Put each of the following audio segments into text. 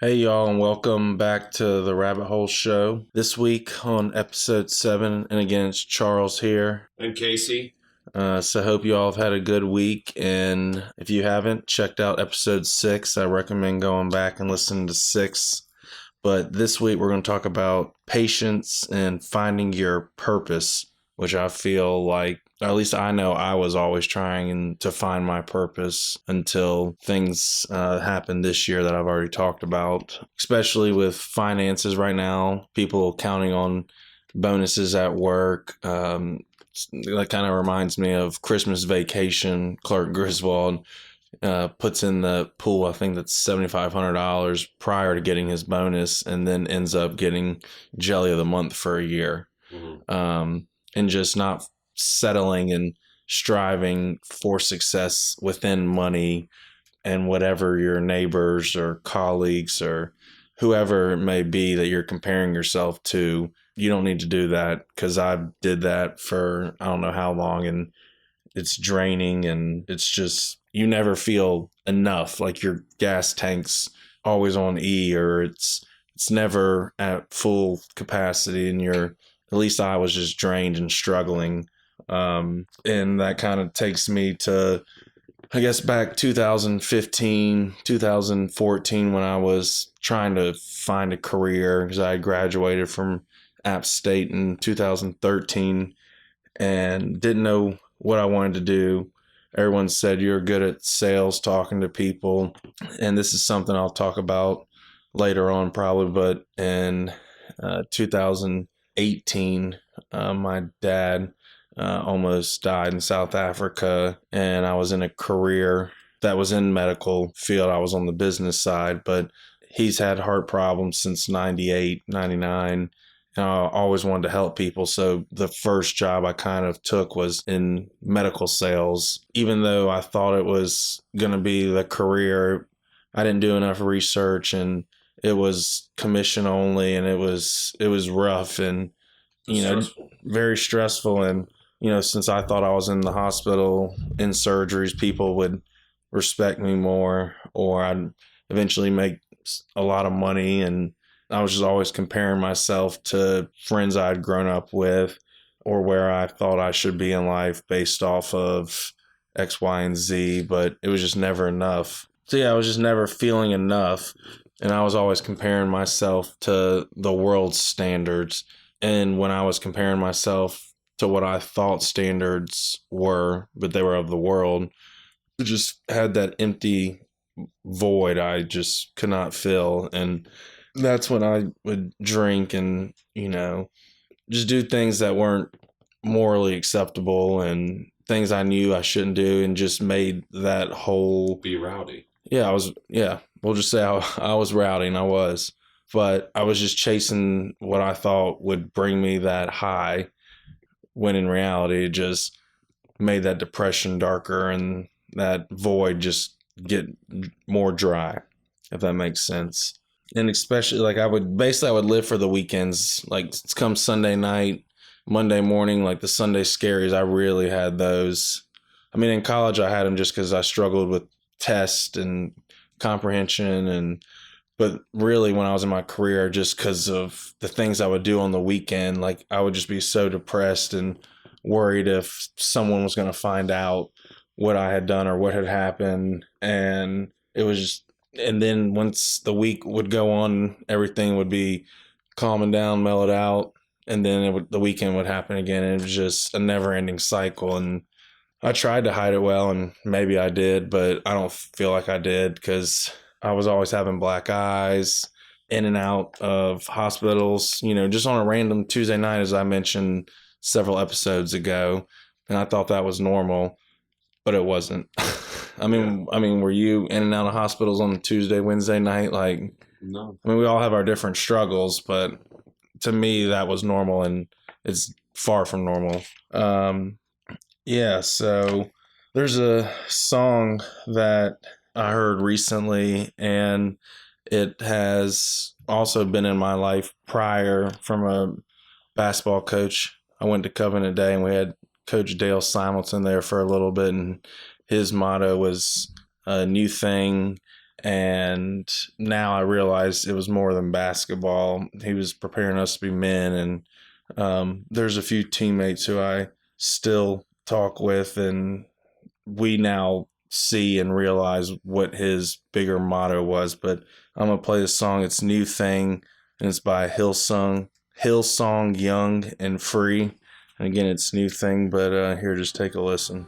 Hey y'all, and welcome back to the Rabbit Hole Show. This week on episode 7, and again, it's Charles here. And Casey. So hope you all have had a good week, and if you haven't checked out episode 6, I recommend going back and listening to 6. But this week we're going to talk about patience and finding your purpose, which I feel like, or at least I know I was always trying to find my purpose until things happened this year that I've already talked about, especially with finances right now, people counting on bonuses at work. That kind of reminds me of Christmas Vacation. Clark Griswold puts in the pool, I think that's $7,500 prior to getting his bonus, and then ends up getting Jelly of the Month for a year. And just not settling and striving for success within money and whatever your neighbors or colleagues or whoever it may be that you're comparing yourself to. You don't need to do that, because I did that for I don't know how long, and it's draining, and it's just, you never feel enough. Like your gas tank's always on E, or it's never at full capacity, and at least I was just drained and struggling. And that kind of takes me to, I guess, back 2015, 2014, when I was trying to find a career, because I graduated from App State in 2013 and didn't know what I wanted to do. Everyone said you're good at sales, talking to people. And this is something I'll talk about later on probably, but in 2018, my dad almost died in South Africa, and I was in a career that was in medical field. I was on the business side, but he's had heart problems since 98, 99. And I always wanted to help people. So the first job I kind of took was in medical sales. Even though I thought it was going to be the career, I didn't do enough research, and it was commission only, and it was rough, and very stressful. And since I thought I was in the hospital in surgeries, people would respect me more, or I'd eventually make a lot of money. And I was just always comparing myself to friends I'd grown up with, or where I thought I should be in life based off of X, Y, and Z, but it was just never enough. So yeah, I was just never feeling enough. And I was always comparing myself to the world's standards. And when I was comparing myself to what I thought standards were, but they were of the world, it just had that empty void I just could not fill. And that's when I would drink and, just do things that weren't morally acceptable, and things I knew I shouldn't do, and just made that whole... Be rowdy. Yeah, we'll just say I was rowdy, and I was. But I was just chasing what I thought would bring me that high, when in reality it just made that depression darker, and that void just get more dry, if that makes sense. And especially, like, I would live for the weekends. Like, it's come Sunday night, Monday morning, like the Sunday scaries, I really had those. I mean, in college I had them just because I struggled with tests and comprehension, but really when I was in my career, just because of the things I would do on the weekend, like, I would just be so depressed and worried if someone was going to find out what I had done or what had happened. And it was just... And then once the week would go on, everything would be calming down, mellowed out, and then the weekend would happen again. And it was just a never-ending cycle. And I tried to hide it well, and maybe I did, but I don't feel like I did, because I was always having black eyes, in and out of hospitals, just on a random Tuesday night, as I mentioned several episodes ago. And I thought that was normal, but it wasn't. I mean, were you in and out of hospitals on Tuesday, Wednesday night? Like, no. I mean, we all have our different struggles, but to me, that was normal, and it's far from normal. Yeah, so there's a song that I heard recently, and it has also been in my life prior, from a basketball coach. I went to Covenant Day, and we had Coach Dale Simonton there for a little bit, and his motto was a new thing And now I realized it was more than basketball. He was preparing us to be men. And there's a few teammates who I still talk with, and we now see and realize what his bigger motto was. But I'm going to play this song. It's New Thing, and it's by Hillsong, Young and Free. And again, it's New Thing, but here, just take a listen.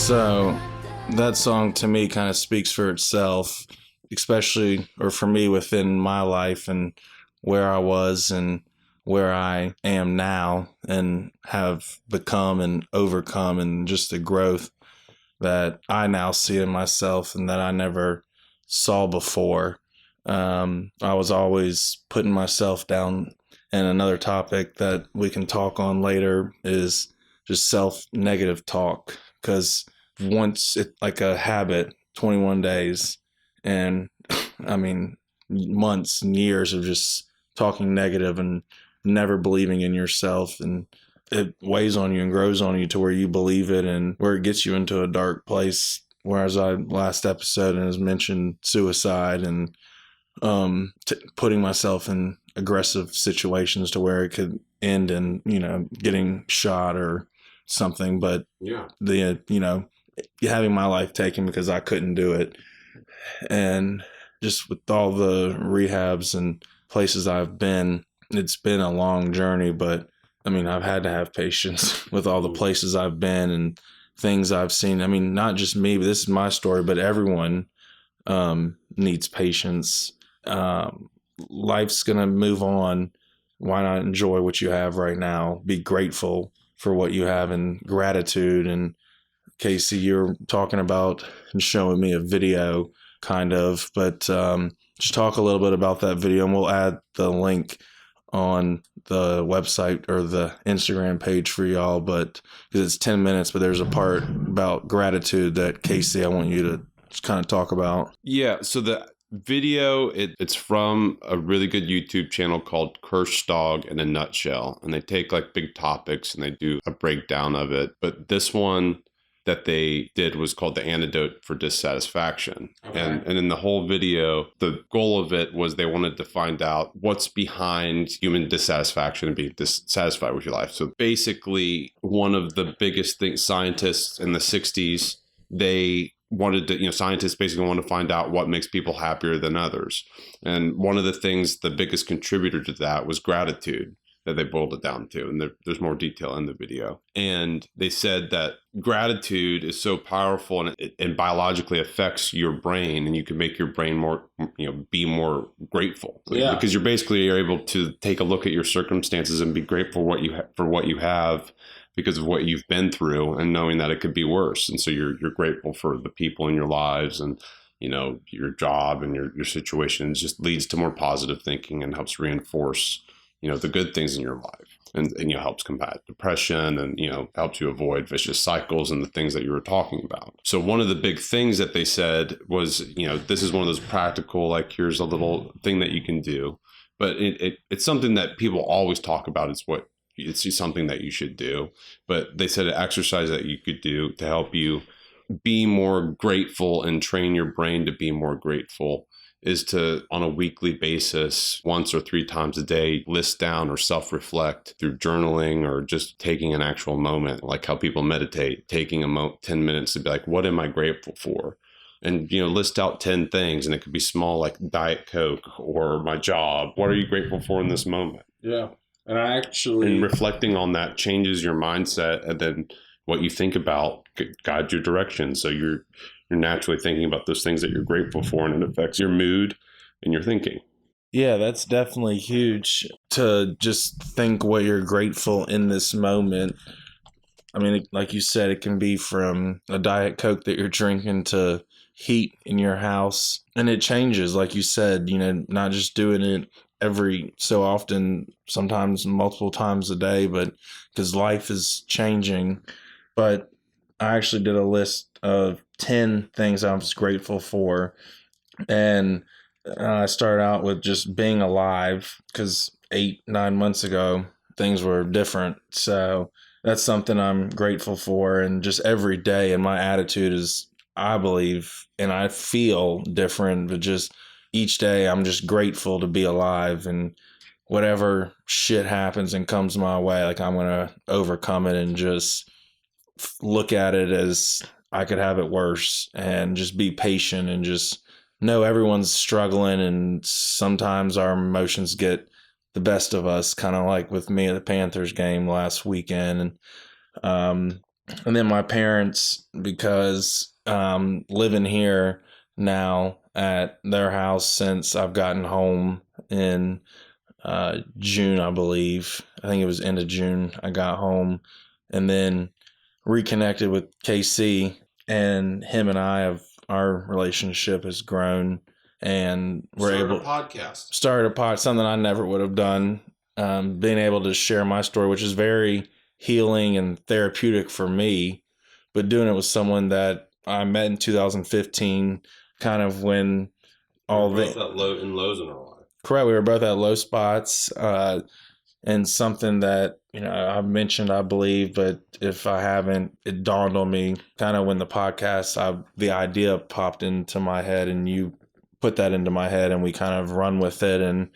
So that song to me kind of speaks for itself, especially, or for me, within my life and where I was and where I am now and have become and overcome, and just the growth that I now see in myself and that I never saw before. I was always putting myself down. And another topic that we can talk on later is just self-negative talk, because once it's like a habit, 21 days, and I mean, months and years of just talking negative and never believing in yourself, and it weighs on you and grows on you to where you believe it, and where it gets you into a dark place. Whereas I last episode has mentioned suicide and putting myself in aggressive situations to where it could end in, getting shot or something. But having my life taken because I couldn't do it. And just with all the rehabs and places I've been, it's been a long journey, but I mean, I've had to have patience with all the places I've been and things I've seen. I mean, not just me, but this is my story, but everyone needs patience. Life's going to move on. Why not enjoy what you have right now? Be grateful for what you have and gratitude. And Casey, you're talking about and showing me a video kind of, but just talk a little bit about that video, and we'll add the link on the website or the Instagram page for y'all, but because it's 10 minutes, but there's a part about gratitude that Casey, I want you to just kind of talk about. Yeah. So the video, it's from a really good YouTube channel called Kurzgesagt in a nutshell. And they take like big topics and they do a breakdown of it. But this one that they did was called the Antidote for Dissatisfaction. Okay. And in the whole video, the goal of it was they wanted to find out what's behind human dissatisfaction and being dissatisfied with your life. So basically, one of the biggest things, scientists in the 60s, they wanted to, scientists basically want to find out what makes people happier than others. And one of the things, the biggest contributor to that was gratitude. that they boiled it down to. And there's more detail in the video. And they said that gratitude is so powerful, and it biologically affects your brain, and you can make your brain more, be more grateful. Yeah. Because you're able to take a look at your circumstances and be grateful for what you have because of what you've been through, and knowing that it could be worse. And so you're grateful for the people in your lives, and your job and your situation. It just leads to more positive thinking and helps reinforce the good things in your life, and helps combat depression, and helps you avoid vicious cycles and the things that you were talking about. So one of the big things that they said was, this is one of those practical, like, here's a little thing that you can do, but it's something that people always talk about. It's just something that you should do. But they said an exercise that you could do to help you be more grateful and train your brain to be more grateful is to, on a weekly basis, once or 3 times a day, list down or self-reflect through journaling or just taking an actual moment, like how people meditate, taking 10 minutes to be like, what am I grateful for? And, list out 10 things, and it could be small, like Diet Coke or my job. What are you grateful for in this moment? Yeah. And reflecting on that changes your mindset, and then what you think about guides your direction. So you're naturally thinking about those things that you're grateful for, and it affects your mood and your thinking. Yeah, that's definitely huge, to just think what you're grateful in this moment. I mean, like you said, it can be from a Diet Coke that you're drinking to heat in your house. And it changes, like you said, not just doing it every so often, sometimes multiple times a day, but because life is changing. But I actually did a list of 10 things I was grateful for. And I started out with just being alive, because 8-9 months ago, things were different. So that's something I'm grateful for. And just every day, and my attitude is, I believe, and I feel different, but just each day I'm just grateful to be alive, and whatever shit happens and comes my way, like, I'm going to overcome it and just look at it as I could have it worse, and just be patient, and just know everyone's struggling, and sometimes our emotions get the best of us, kind of like with me at the Panthers game last weekend. And then my parents, because living here now at their house since I've gotten home in June, I believe. I think it was end of June I got home, and then reconnected with KC, and him and our relationship has grown, and we're able to start a podcast, something I never would have done. Being able to share my story, which is very healing and therapeutic for me, but doing it with someone that I met in 2015, kind of when all the lows in our life. Correct. We were both at low spots, and something that, I've mentioned, I believe, but if I haven't, it dawned on me kind of when the podcast, the idea popped into my head, and you put that into my head, and we kind of run with it. And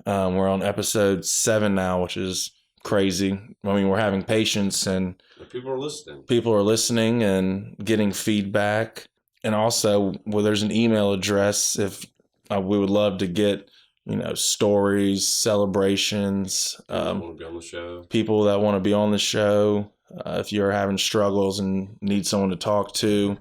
we're on episode 7 now, which is crazy. I mean, we're having patience, and people are listening. People are listening and getting feedback. And also, there's an email address if we would love to get stories, celebrations, people that want to be on the show. If you're having struggles and need someone to talk to,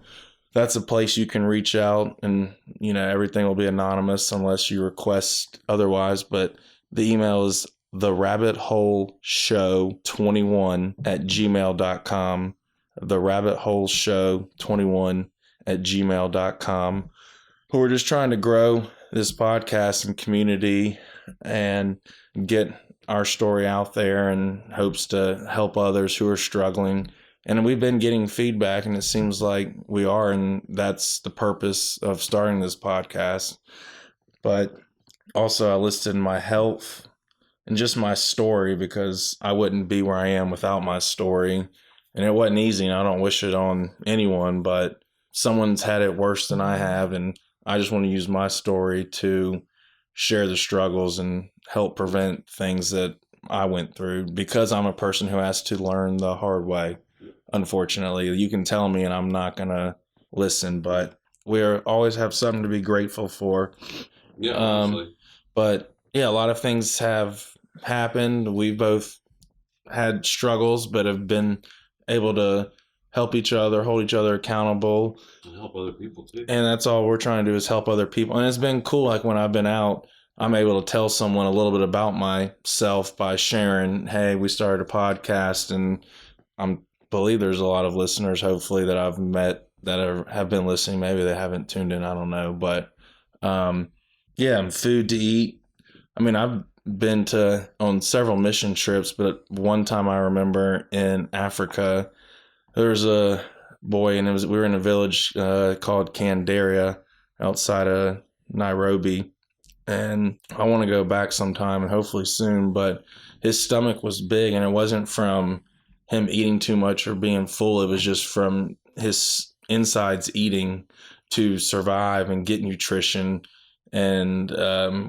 that's a place you can reach out, and everything will be anonymous unless you request otherwise. But the email is therabbitholeshow21@gmail.com. therabbitholeshow21@gmail.com. But we're just trying to grow this podcast and community and get our story out there, in hopes to help others who are struggling. And we've been getting feedback, and it seems like we are, and that's the purpose of starting this podcast. But also, I listed my health and just my story, because I wouldn't be where I am without my story. And it wasn't easy, and I don't wish it on anyone, but someone's had it worse than I have, and I just want to use my story to share the struggles and help prevent things that I went through, because I'm a person who has to learn the hard way. Unfortunately, you can tell me and I'm not going to listen, but we always have something to be grateful for. Yeah, honestly. But yeah, a lot of things have happened. We both had struggles, but have been able to help each other, hold each other accountable. And help other people too. And that's all we're trying to do is help other people. And it's been cool. Like when I've been out, I'm able to tell someone a little bit about myself by sharing, hey, we started a podcast, and I believe there's a lot of listeners, hopefully, that I've met that have been listening. Maybe they haven't tuned in. I don't know. But yeah, food to eat. I mean, I've been on several mission trips, but one time I remember in Africa, there was a boy, and we were in a village called Candaria outside of Nairobi, and I want to go back sometime and hopefully soon. But his stomach was big, and it wasn't from him eating too much or being full. It was just from his insides eating to survive and get nutrition. And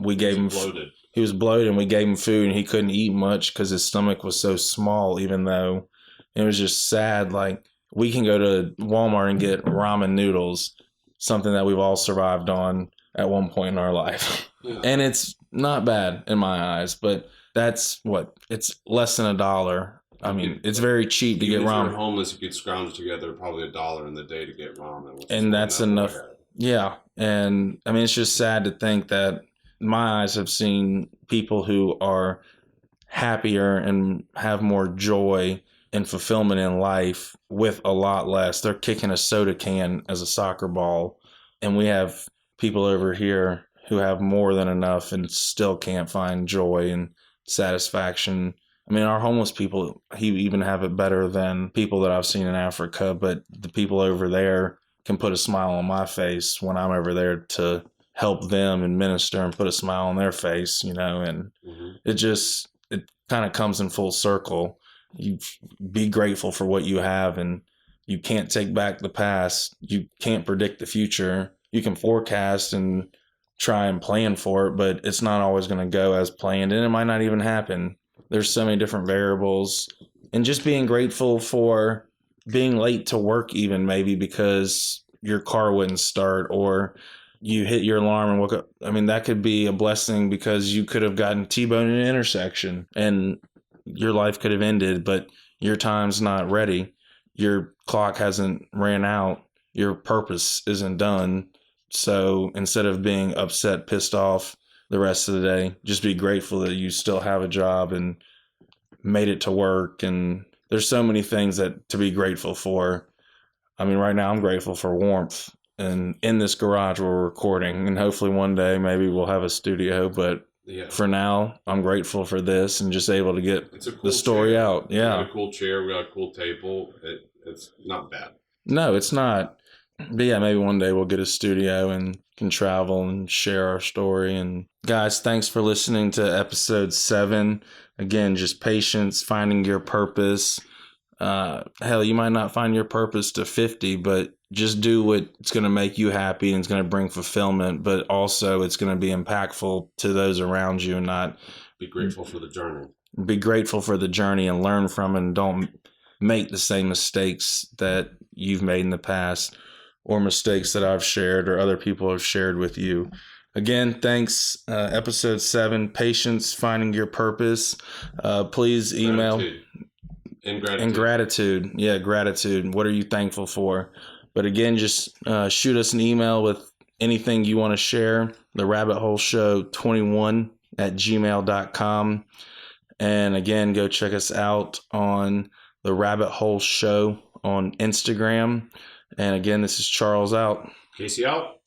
we gave him bloated. He was bloated, and we gave him food, and he couldn't eat much because his stomach was so small. Even though it was just sad, like we can go to Walmart and get ramen noodles, something that we've all survived on at one point in our life. Yeah. And it's not bad in my eyes, but that's it's less than $1. I mean, it's very cheap to get ramen. If you're homeless, you could scrounge together probably $1 in the day to get ramen. And that's enough. Yeah. And I mean, it's just sad to think that my eyes have seen people who are happier and have more joy and fulfillment in life with a lot less. They're kicking a soda can as a soccer ball. And we have people over here who have more than enough and still can't find joy and satisfaction. I mean, our homeless people, even have it better than people that I've seen in Africa, but the people over there can put a smile on my face when I'm over there to help them and minister and put a smile on their face, and it kind of comes in full circle. You be grateful for what you have, and you can't take back the past. You can't predict the future. You can forecast and try and plan for it, but it's not always going to go as planned, and it might not even happen. There's so many different variables, and just being grateful for being late to work, even maybe because your car wouldn't start or you hit your alarm and woke up. I mean, that could be a blessing because you could have gotten T-boned in an intersection and your life could have ended, but your time's not ready. Your clock hasn't ran out. Your purpose isn't done. So instead of being upset, pissed off the rest of the day, just be grateful that you still have a job and made it to work. And there's so many things that to be grateful for. I mean, right now I'm grateful for warmth and in this garage where we're recording, and hopefully one day maybe we'll have a studio, but for now I'm grateful for this and just able to get the story out. Yeah. We got a cool chair. We got a cool table. It's not bad. No, it's not. But yeah, maybe one day we'll get a studio and can travel and share our story. And guys, thanks for listening to episode 7. Again, just patience, finding your purpose. Hell, you might not find your purpose to 50, but just do what's going to make you happy and it's going to bring fulfillment, but also it's going to be impactful to those around you, and not be grateful for the journey. Be grateful for the journey and learn from it, and don't make the same mistakes that you've made in the past or mistakes that I've shared or other people have shared with you. Again, thanks. Episode 7, patience, finding your purpose. Please email. And gratitude. Yeah, gratitude. What are you thankful for? But again, just shoot us an email with anything you want to share. The Rabbit Hole Show 21@gmail.com. And again, go check us out on the Rabbit Hole Show on Instagram. And again, this is Charles out. Casey out.